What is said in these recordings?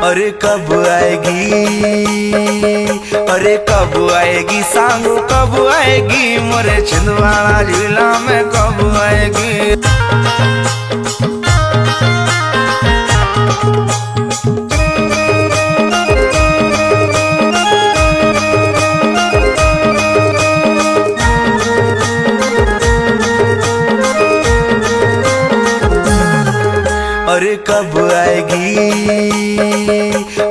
अरे कब आएगी, अरे कब आएगी सांगो कब आएगी, मोरे छिंदवाड़ा जिला में कब आएगी। अरे कब आएगी,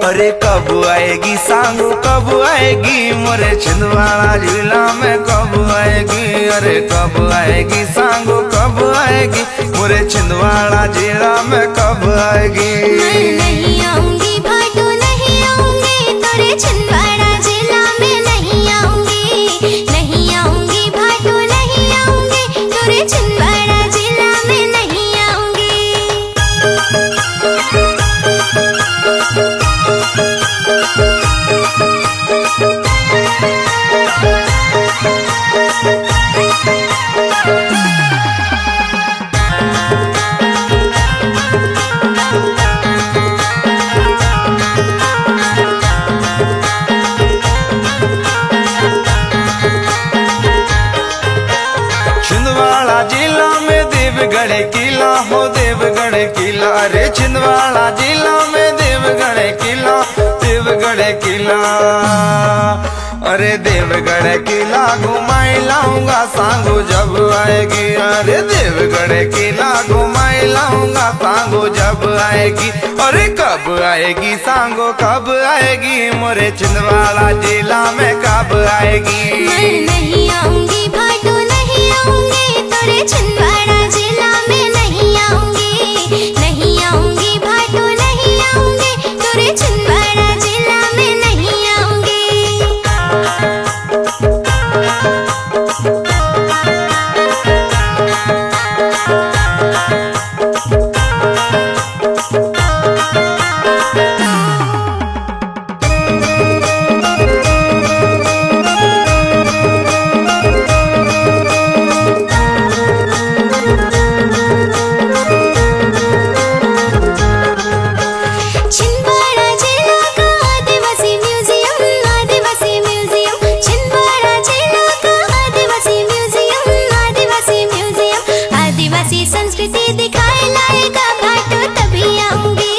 अरे कब आएगी सांगो कब आएगी, मोरे छिंदवाड़ा जिला में कब आएगी। अरे कब आएगी सांगो कब आएगी, मोरे छिंदवाड़ा जिला में कब आएगी। मैं नहीं आऊंगी भाटो नहीं आऊंगी, तोरे छिंदवाड़ा जिला में नहीं आऊंगी। नहीं आऊंगी भाटो नहीं आऊंगी, तोरे छिंदवाड़ा जिला में नहीं आऊंगी। छिंदवाड़ा जिला में देवगढ़ किला हो देवगढ़ किला, अरे छिंदवाड़ा जिला में देवगढ़ किला, देवगढ़ किला। अरे देवगढ़ किला घुमाई लाऊंगा सांगो जब आएगी। अरे देवगढ़ किला घुमाई लाऊंगा सांगो जब आएगी। अरे कब आएगी सांगो कब आएगी, मोरे छिंदवाड़ा जिला में कब आएगी। मैं नहीं आऊंगी भाटो नहीं आऊंगी, तोरे छिंदवाड़ा जिला में नहीं आऊंगी। नहीं आऊंगी भाटो नहीं आऊंगी, तोरे छिंदवाड़ा जिला में नहीं आऊंगी। छिंदवाड़ा जिला का आदिवासी म्यूजियम, आदिवासी म्यूजियम। छिंदवाड़ा जिला का आदिवासी म्यूजियम, आदिवासी म्यूजियम। आदिवासी संस्कृति दिखाए लाएगा भाटो तभी आऊंगी,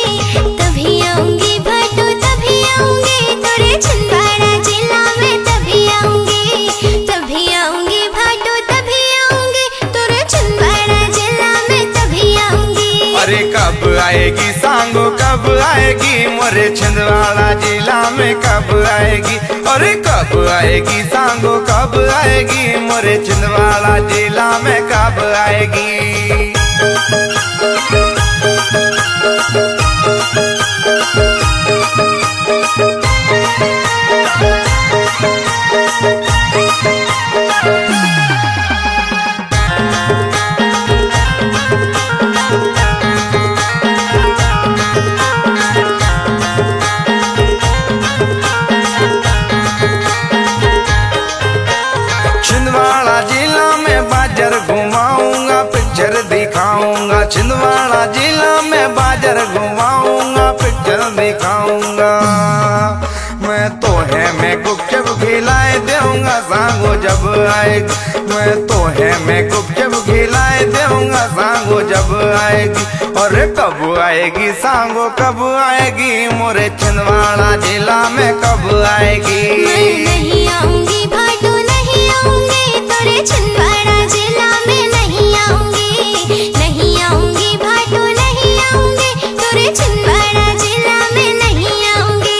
तभी आऊंगी भाटो तभी आऊंगी, तोरे छिंदवाड़ा जिला में तभी आऊंगी। तभी आऊंगी भाटो तभी आऊंगी, तोरे छिंदवाड़ा जिला में तभी आऊंगी। अरे कब आएगी सांगो कब आएगी, मोरे छिंदवाड़ा जिला में कब आएगी। अरे कब आएगी सांगो कब आएगी, मोरे छिंदवाड़ा जिला में कब आएगी। छिंदवाड़ा जिला में बाजार घुमाऊंगा पिक्चर दिखाऊंगा। छिंदवाड़ा जिला में बाजार घुमाऊंगा पिक्चर दिखाऊंगा। मैं तो है मैं गुपचुप खिलाए दूंगा सांगो जब आएगी। मैं तो है मैं गुपचुप खिलाए दूंगा सांगो जब आएगी। और कब आएगी सांगो कब आएगी, मोरे छिंदवाड़ा जिला में कब आएगी। मैं नहीं आऊंगी भाटो नहीं आऊंगी, तोरे छिंदवाड़ा जिला में नहीं आऊंगी। नहीं आऊंगी भाटो नहीं आऊंगी, तोरे छिंदवाड़ा जिला में नहीं आऊंगी।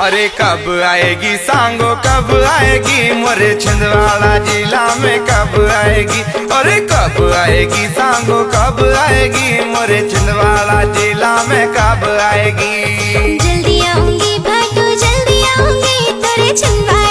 अरे कब आएगी सांगो कब आएगी मोरे छिंदवाड़ा जिला में कब आएगी। अरे कब आएगी सांगो कब आएगी मोरे छिंदवाड़ा जिला में कब आएगी। जल्दी आऊंगी भाटो जल्दी आऊंगी तेरे छिंदवाड़ा